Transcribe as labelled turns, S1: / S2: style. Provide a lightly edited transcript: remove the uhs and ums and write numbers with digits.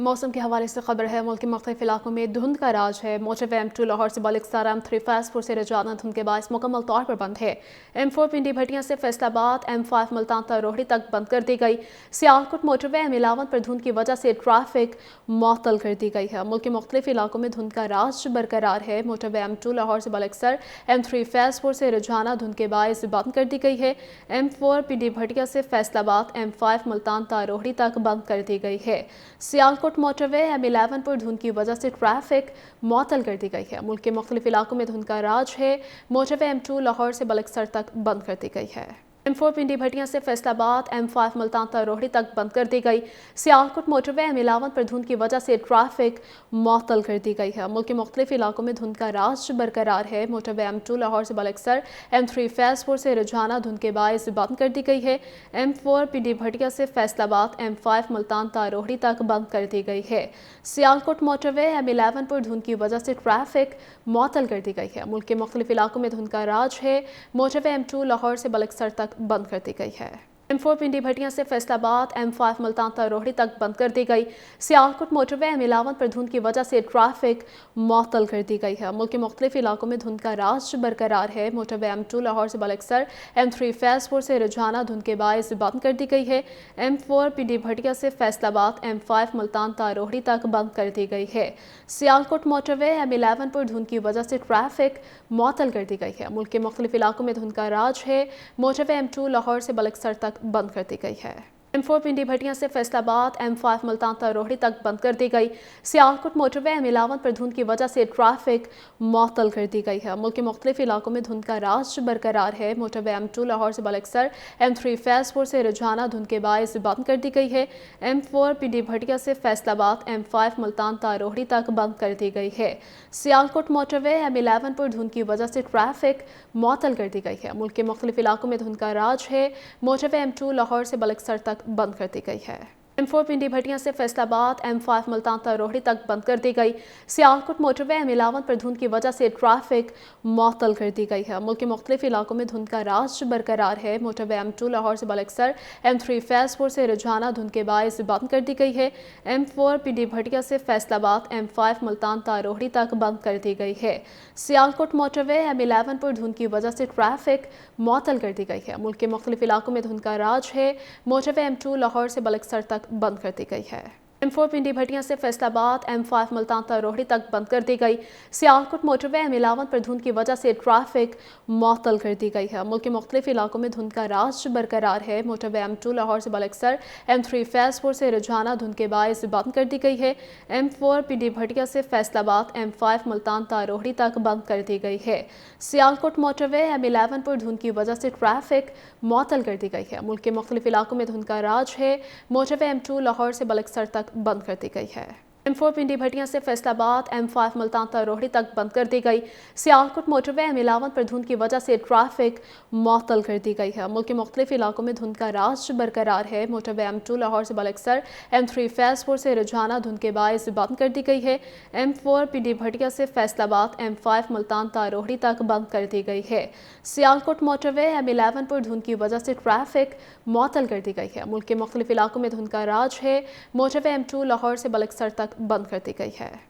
S1: मौसम के हवाले से खबर है। मुल्क के मुख्तलिफ इलाकों में धुंध का राज है। मोटरवे M2 लाहौर से बलकसर, M3 फैसपुर से रजाना धुंध के बायस मुकम्मल तौर पर बंद है। M4 पिंडी भटिया से फैसलाबाद, M5 मुल्तान ता रोहड़ी तक बंद कर दी गई। सियालकोट मोटरवे M11 पर धुंध की वजह से ट्रैफिक मुअत्तल कर दी गई है। मुल्क के मुख्तलिफ इलाकों में धुंध का राज बरकरार है। मोटरवे M2 लाहौर से बलकसर, M3 फैसपुर से रजाना धुंध के बायस बंद कर दी गई है। M4 पिंडी भटिया से फैसलाबाद, M5 मुल्तान ता रोहड़ी तक बंद कर दी गई है। सियालकोट मोटरवे M11 पर धुंध की वजह से ट्रैफिक मुअत्तल कर दी गई है। मुल्क के मुख्तलिफ इलाकों में धुंध का राज है। मोटरवे M2 लाहौर से बलकसर तक बंद कर दी गई है। M4 पिंडी भटिया से फैसलाबाद, M5 मुल्तान ता रोहड़ी तक बंद कर दी गई। सियालकोट मोटरवे M11 पर धुंध की वजह से ट्रैफिक मुअत्तल कर दी गई है। मुल्क के मुख्तलिफ इलाकों में धुंध का राज बरकरार है। मोटरवे M2 लाहौर से बलकसर, M3 फैसपुर से रजाना धुंध के बायस बंद कर दी गई है। M4 पिंडी भटिया से फैसलाबाद, M5 मुल्तान ता रोहड़ी तक बंद कर दी गई है। सियालकोट मोटरवे M11 पर धुंध की वजह से ट्रैफिक मुअत्तल कर दी गई है। मुल्क के मुख्तलिफ इलाकों में धुंध का राज है। मोटरवे M2 लाहौर से बलकसर तक बंद कर दी गई है। M4 पिंडी भटिया से फैसलाबाद, M5 मुल्तान ता रोहड़ी तक बंद कर दी गई। सियालकोट मोटरवे M11 पर धुंध की वजह से ट्रैफिक मुअत्तल कर दी गई है। मुल्क के मुख्तलिफ इलाकों में धुंध का राज बरकरार है। मोटरवे M2 लाहौर से बलकसर, M3 फैसपुर से रजाना धुंध के बायस बंद कर दी गई है। M4 पिंडी भटिया से फैसलाबाद, M5 मुल्तान ता रोहड़ी तक बंद कर दी गई है। सियालकोट मोटरवे M11 पर धुंध की वजह से ट्रैफिक मुअत्तल कर दी गई है। मुल्क के मुख्तलिफ इलाकों में धुंध का राज है। मोटरवे M2 लाहौर से बलकसर तक बंद कर दी गई है। M4 पिंडी भटिया से फैसलाबाद, M5 मुल्तान ता रोहड़ी तक बंद कर दी गई। सियालकोट मोटरवे M11 पर धुंध की वजह से ट्रैफिक मुअत्तल कर दी गई है। मुल्क के मुख्तलिफ इलाकों में धुंध का राज बरकरार है। मोटरवे M2 लाहौर से बलकसर, M3 फैसपुर से रजाना धुंध के बायस बंद कर दी गई है। M4 पिंडी भटिया से फैसलाबाद, M5 मुल्तान ता रोहड़ी तक बंद कर दी गई है। सियालकोट मोटरवे M11 पर धुंध की वजह से ट्रैफिक मुअत्तल कर दी गई है। मुल्क के मुख्तलिफ इलाकों में धुंध का राज है। मोटरवे M2 लाहौर से बलकसर तक बंद कर दी गई है। M4 पिंडी भटिया से फैसलाबाद, M5 मुल्तान ता रोहड़ी तक बंद कर दी गई। सियालकोट मोटरवे M11 पर धुंध की वजह से ट्रैफिक मुअत्तल कर दी गई है। मुल्क के मुख्तलिफ इलाकों में धुंध का राज बरकरार है। मोटरवे M2 लाहौर से बलकसर, M3 फैसपुर से रजाना धुंध के बायस बंद कर दी गई है। M4 पिंडी भटिया से फैसलाबाद, M5 मुल्तान ता रोहड़ी तक बंद कर दी गई है। सियालकोट मोटरवे M11 पर धुंध की वजह से ट्रैफिक मुअत्तल कर दी गई है। मुल्क के मुख्तलिफ इलाकों में धुंध का राज है। मोटरवे M2 लाहौर से बलकसर तक बंद कर दी गई है। M4 पिंडी भटिया से फैसलाबाद, M5 मुल्तान ता रोहड़ी तक बंद कर दी गई। सियालकोट मोटरवे M11 पर धुंध की वजह से ट्रैफिक मुअत्तल कर दी गई है। मुल्क के मुख्तलिफ इलाकों में धुंध का राज बरकरार है। मोटरवे M2 लाहौर से बलकसर, M3 फैसपुर से रजाना धुंध के बायस बंद कर दी गई है। M4 पिंडी भटिया से फैसलाबाद, M5 मुल्तान ता रोहड़ी तक बंद कर दी गई है। सियालकोट मोटरवे M11 पर धुंध की वजह से ट्रैफिक मुअत्तल कर दी गई है। मुल्क के मुख्तलिफ इलाकों में धुंध का राज है। मोटरवे M2 लाहौर से बलकसर तक बंद कर दी गई है। M4 पिंडी भटिया से फैसलाबाद, M5 मुल्तान ता रोहड़ी तक बंद कर दी गई। सियालकोट मोटरवे M11 पर धुंध की वजह से ट्रैफिक मुअत्तल कर दी गई है। मुल्क के मुख्तलिफ इलाकों में धुंध का राज बरकरार है। मोटरवे M2 लाहौर से बलकसर, M3 फैसपुर से रजाना धुंध के बायस बंद कर दी गई है। M4 पिंडी भटिया से फैसलाबाद, M5 मुल्तान ता रोहड़ी तक बंद कर दी गई है। सियालकोट मोटरवे M11 पर धुंध की वजह से ट्रैफिक मुअत्तल कर दी गई है। मुल्क के मुख्तलिफ इलाकों में धुंध का राज है। मोटरवे M2 लाहौर से बलकसर तक बंद कर दी गई है।